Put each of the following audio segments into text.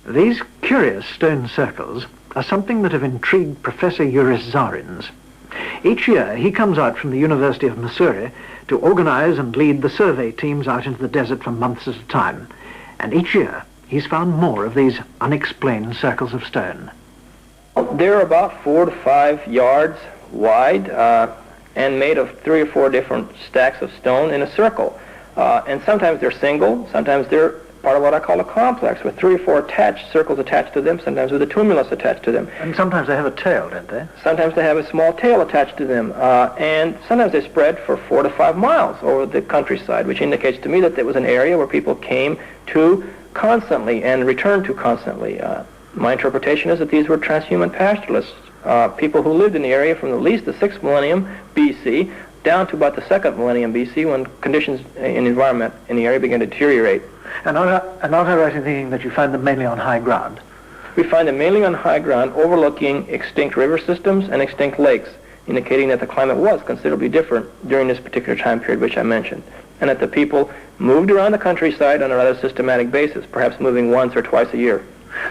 These curious stone circles are something that have intrigued Professor Yuris Zarins. Each year he comes out from the University of Missouri to organize and lead the survey teams out into the desert for months at a time. And each year he's found more of these unexplained circles of stone. They're about 4 to 5 yards wide and made of 3 or 4 different stacks of stone in a circle. And sometimes they're single, sometimes they're part of what I call a complex, with 3 or 4 circles attached to them, sometimes with a tumulus attached to them. And sometimes they have a tail, don't they? Sometimes they have a small tail attached to them, and sometimes they spread for 4 to 5 miles over the countryside, which indicates to me that there was an area where people came to constantly and returned to constantly. My interpretation is that these were transhuman pastoralists, people who lived in the area from at least the 6th millennium BC down to about the 2nd millennium BC, when conditions in the environment in the area began to deteriorate. And aren't I right in thinking that you find them mainly on high ground? We find them mainly on high ground overlooking extinct river systems and extinct lakes, indicating that the climate was considerably different during this particular time period which I mentioned, and that the people moved around the countryside on a rather systematic basis, perhaps moving once or twice a year.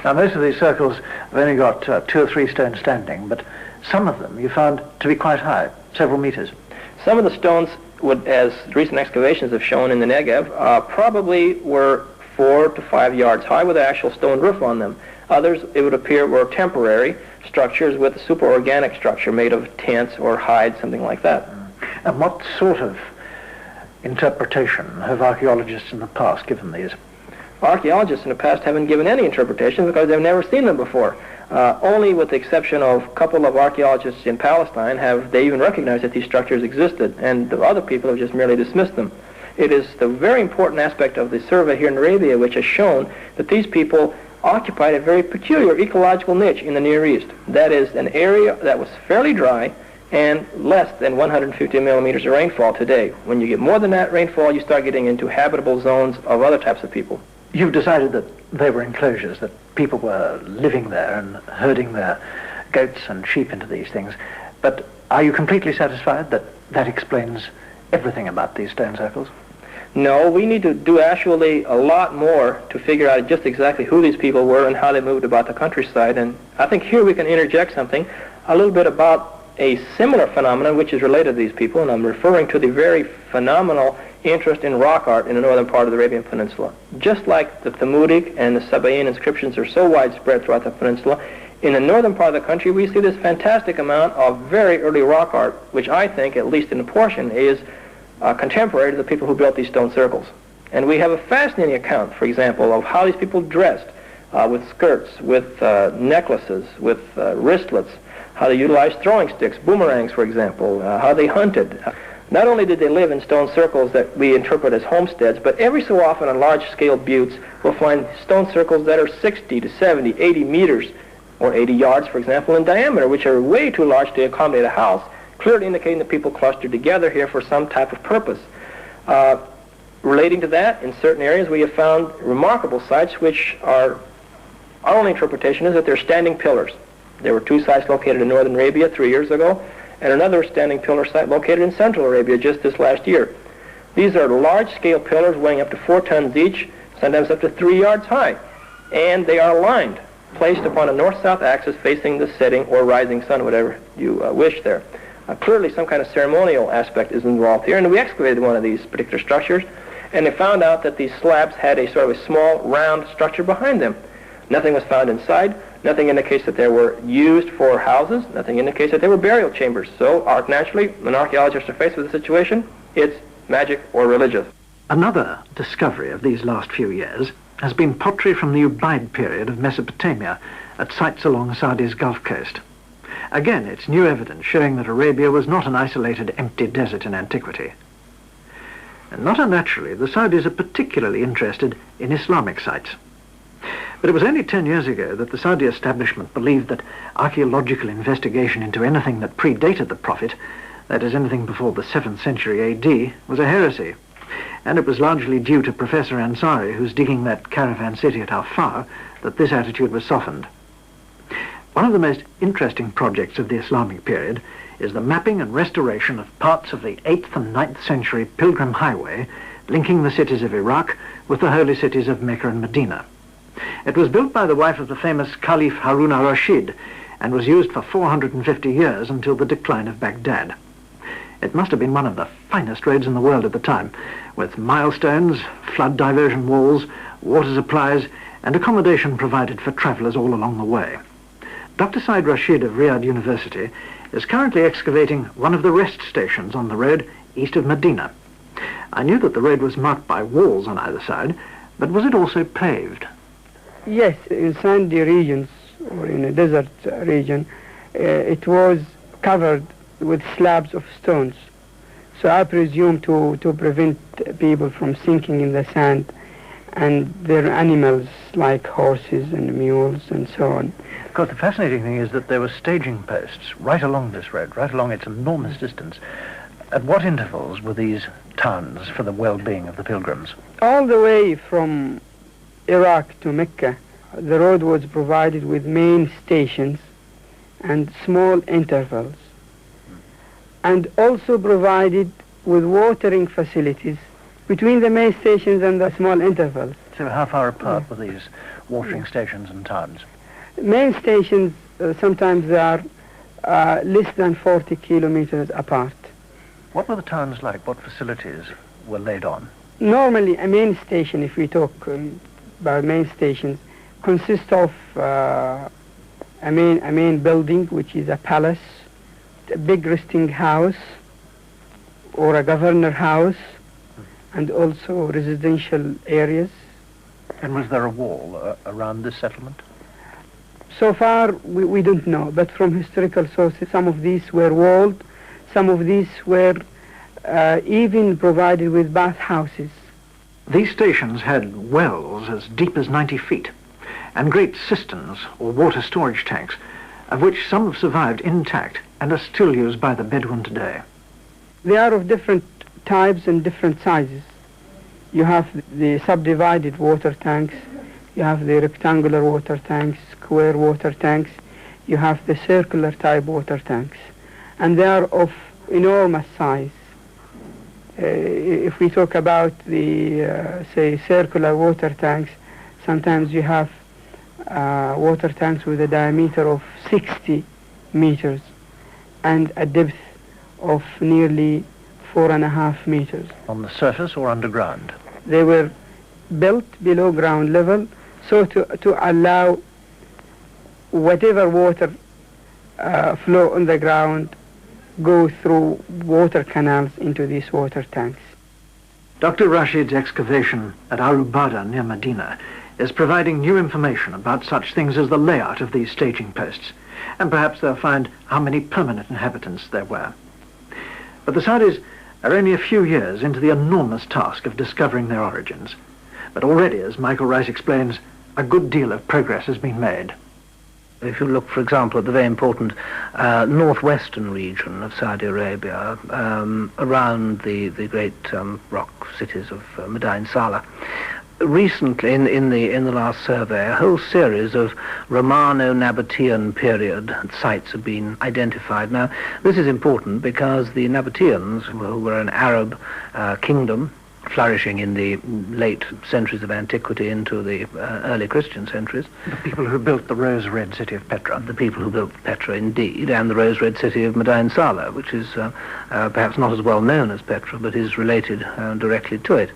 Now, most of these circles have only got 2 or 3 stones standing, but some of them you found to be quite high, several meters. Some of the stones would, as recent excavations have shown in the Negev, probably were 4 to 5 yards high with an actual stone roof on them. Others, it would appear, were temporary structures with a superorganic structure made of tents or hide, something like that. And what sort of interpretation have archaeologists in the past given these? Archaeologists in the past haven't given any interpretation because they've never seen them before. Only with the exception of a couple of archaeologists in Palestine have they even recognized that these structures existed, and the other people have just merely dismissed them. It is the very important aspect of the survey here in Arabia which has shown that these people occupied a very peculiar ecological niche in the Near East. That is, an area that was fairly dry and less than 150 millimeters of rainfall today. When you get more than that rainfall, you start getting into habitable zones of other types of people. You've decided that they were enclosures, that people were living there and herding their goats and sheep into these things. But are you completely satisfied that that explains everything about these stone circles? No, we need to do actually a lot more to figure out just exactly who these people were and how they moved about the countryside. And I think here we can interject something, a little bit about a similar phenomenon which is related to these people, and I'm referring to the very phenomenal interest in rock art in the northern part of the Arabian Peninsula. Just like the Thamudic and the Sabaean inscriptions are so widespread throughout the peninsula, in the northern part of the country we see this fantastic amount of very early rock art, which I think, at least in a portion, is contemporary to the people who built these stone circles. And we have a fascinating account, for example, of how these people dressed with skirts, with necklaces, with wristlets, how they utilized throwing sticks, boomerangs, for example, how they hunted. Not only did they live in stone circles that we interpret as homesteads, but every so often on large-scale buttes we'll find stone circles that are 60 to 70, 80 meters, or 80 yards, for example, in diameter, which are way too large to accommodate a house, clearly indicating that people clustered together here for some type of purpose. Relating to that, in certain areas we have found remarkable sites which are, our only interpretation is that they're standing pillars. There were 2 sites located in northern Arabia 3 years ago, and another standing pillar site located in central Arabia just this last year. These are large-scale pillars weighing up to 4 tons each, sometimes up to 3 yards high, and they are aligned, placed upon a north-south axis facing the setting or rising sun, whatever you wish there. Clearly some kind of ceremonial aspect is involved here, and we excavated one of these particular structures, and they found out that these slabs had a sort of a small, round structure behind them. Nothing was found inside. Nothing indicates that they were used for houses. Nothing indicates that they were burial chambers. So, naturally, when archaeologists are faced with a situation, it's magic or religious. Another discovery of these last few years has been pottery from the Ubaid period of Mesopotamia at sites along Saudi's Gulf Coast. Again, it's new evidence showing that Arabia was not an isolated, empty desert in antiquity. And not unnaturally, the Saudis are particularly interested in Islamic sites. But it was only 10 years ago that the Saudi establishment believed that archaeological investigation into anything that predated the Prophet, that is, anything before the 7th century AD, was a heresy. And it was largely due to Professor Ansari, who's digging that caravan city at Afar, that this attitude was softened. One of the most interesting projects of the Islamic period is the mapping and restoration of parts of the 8th and 9th century pilgrim highway linking the cities of Iraq with the holy cities of Mecca and Medina. It was built by the wife of the famous Caliph Harun al-Rashid and was used for 450 years until the decline of Baghdad. It must have been one of the finest roads in the world at the time, with milestones, flood diversion walls, water supplies, and accommodation provided for travellers all along the way. Dr. Said Rashid of Riyadh University is currently excavating one of the rest stations on the road east of Medina. I knew that the road was marked by walls on either side, but was it also paved? Yes, in sandy regions or in a desert region, it was covered with slabs of stones. So I presume to prevent people from sinking in the sand and their animals like horses and mules and so on. Of course, the fascinating thing is that there were staging posts right along this road, right along its enormous distance. At what intervals were these towns for the well-being of the pilgrims? All the way from Iraq to Mecca, the road was provided with main stations and small intervals, and also provided with watering facilities between the main stations and the small intervals. So how far apart were these watering stations and towns? Main stations, sometimes they are less than 40 kilometers apart. What were the towns like? What facilities were laid on? Normally, a main station, if we talk about main stations, consists of a main building, which is a palace, a big resting house, or a governor house, and also residential areas. And was there a wall around this settlement? So far, we don't know, but from historical sources, some of these were walled, some of these were even provided with bathhouses. These stations had wells as deep as 90 feet, and great cisterns or water storage tanks, of which some have survived intact and are still used by the Bedouin today. They are of different types and different sizes. You have the subdivided water tanks, you have the rectangular water tanks, square water tanks, you have the circular type water tanks, and they are of enormous size. If we talk about the, say, circular water tanks, sometimes you have water tanks with a diameter of 60 meters and a depth of nearly 4.5 meters. On the surface or underground? They were built below ground level so to allow whatever water flow on the ground go through water canals into these water tanks. Dr. Rashid's excavation at Arubada near Medina is providing new information about such things as the layout of these staging posts, and perhaps they'll find how many permanent inhabitants there were. But the Saudis are only a few years into the enormous task of discovering their origins. But already, as Michael Rice explains, a good deal of progress has been made. If you look, for example, at the very important northwestern region of Saudi Arabia, around the great rock cities of Madain Salah, recently, in the last survey, a whole series of Romano-Nabatean period sites have been identified. Now, this is important because the Nabateans, who were an Arab kingdom, flourishing in the late centuries of antiquity into the early Christian centuries. The people who built the rose-red city of Petra. The people who built Petra, indeed, and the rose-red city of Madain Salah, which is perhaps not as well known as Petra, but is related directly to it.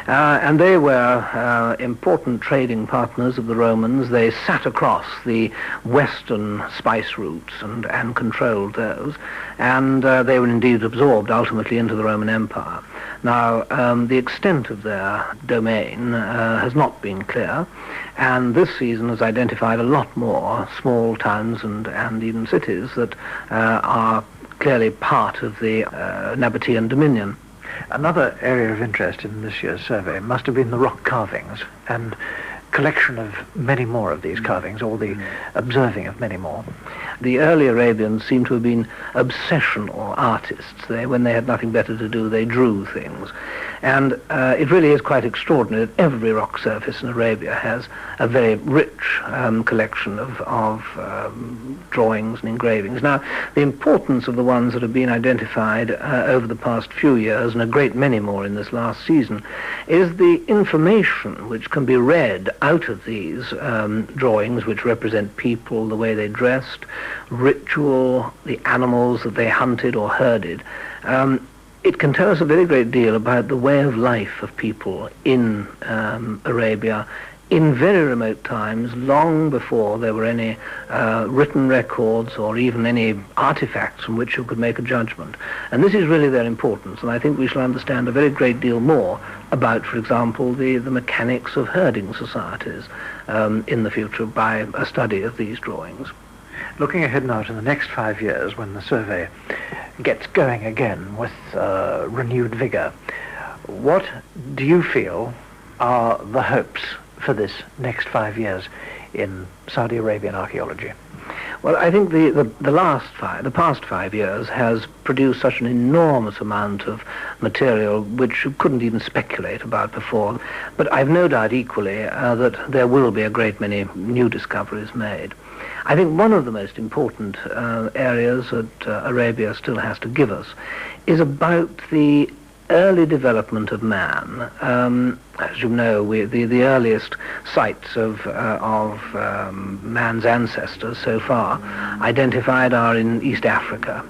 And they were important trading partners of the Romans. They sat across the western spice routes and controlled those, and they were indeed absorbed ultimately into the Roman Empire. Now, the extent of their domain has not been clear, and this season has identified a lot more small towns and even cities that are clearly part of the Nabatean dominion. Another area of interest in this year's survey must have been the rock carvings and collection of many more of these carvings, or the observing of many more. The early Arabians seem to have been obsessional artists. When they had nothing better to do, they drew things. And it really is quite extraordinary that every rock surface in Arabia has a very rich collection of drawings and engravings. Now, the importance of the ones that have been identified over the past few years, and a great many more in this last season, is the information which can be read out of these drawings, which represent people, the way they dressed, ritual, the animals that they hunted or herded. It can tell us a very great deal about the way of life of people in Arabia in very remote times, long before there were any written records or even any artifacts from which you could make a judgment. And this is really their importance, and I think we shall understand a very great deal more about, for example, the mechanics of herding societies in the future by a study of these drawings. Looking ahead now to the next 5 years, when the survey gets going again with renewed vigour, what do you feel are the hopes for this next 5 years in Saudi Arabian archaeology? Well, I think the past 5 years has produced such an enormous amount of material which you couldn't even speculate about before. But I've no doubt equally that there will be a great many new discoveries made. I think one of the most important areas that Arabia still has to give us is about the early development of man. As you know, the earliest sites of man's ancestors so far identified are in East Africa.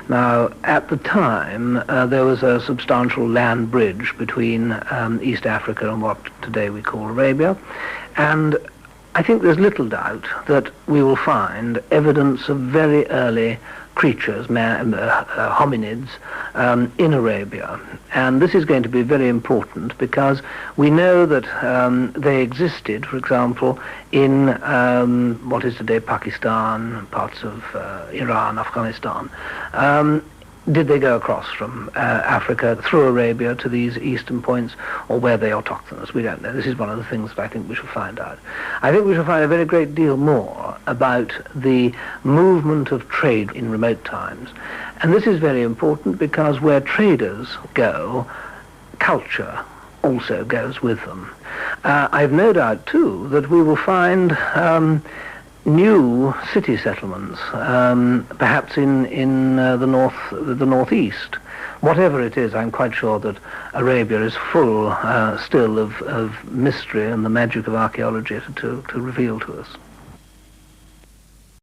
Now, at the time, there was a substantial land bridge between East Africa and what today we call Arabia, and I think there's little doubt that we will find evidence of very early creatures, hominids, in Arabia. And this is going to be very important because we know that they existed, for example, in what is today Pakistan, parts of Iran, Afghanistan. Did they go across from Africa through Arabia to these eastern points, or were they autochthonous? We don't know. This is one of the things that I think we shall find out. I think we shall find a very great deal more about the movement of trade in remote times. And this is very important because where traders go, culture also goes with them. I've no doubt, too, that we will find new city settlements, perhaps in the northeast. Whatever it is, I'm quite sure that Arabia is full still of mystery and the magic of archaeology to reveal to us.